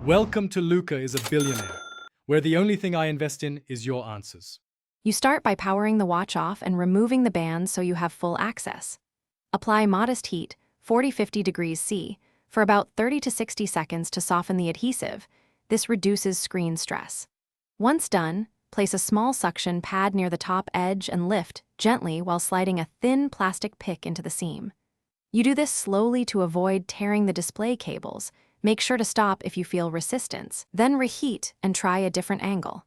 Welcome to Luca is a Billionaire, where the only thing I invest in is your answers. You start by powering the watch off and removing the band so you have full access. Apply modest heat, 40-50 degrees C, for about 30 to 60 seconds to soften the adhesive. This reduces screen stress. Once done, place a small suction pad near the top edge and lift gently while sliding a thin plastic pick into the seam. You do this slowly to avoid tearing the display cables. Make sure to stop if you feel resistance, then reheat and try a different angle.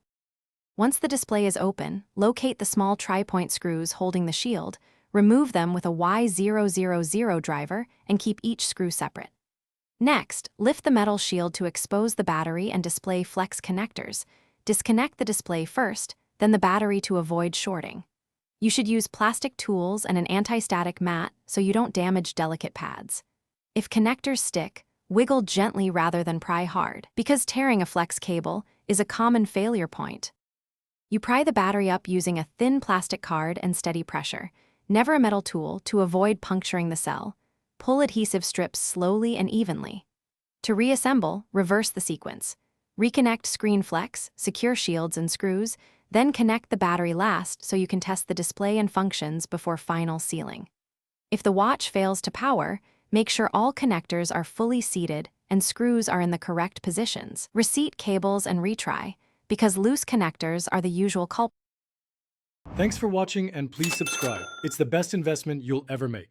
Once the display is open, locate the small tri-point screws holding the shield, remove them with a Y000 driver, and keep each screw separate. Next, lift the metal shield to expose the battery and display flex connectors. Disconnect the display first, then the battery to avoid shorting. You should use plastic tools and an anti-static mat so you don't damage delicate pads. If connectors stick, wiggle gently rather than pry hard, because tearing a flex cable is a common failure point. You pry the battery up using a thin plastic card and steady pressure, never a metal tool, to avoid puncturing the cell. Pull adhesive strips slowly and evenly. To reassemble, reverse the sequence. Reconnect screen flex, secure shields and screws, then connect the battery last so you can test the display and functions before final sealing. If the watch fails to power, make sure all connectors are fully seated and screws are in the correct positions. Reseat cables and retry, because loose connectors are the usual culprit. Thanks for watching and please subscribe. It's the best investment you'll ever make.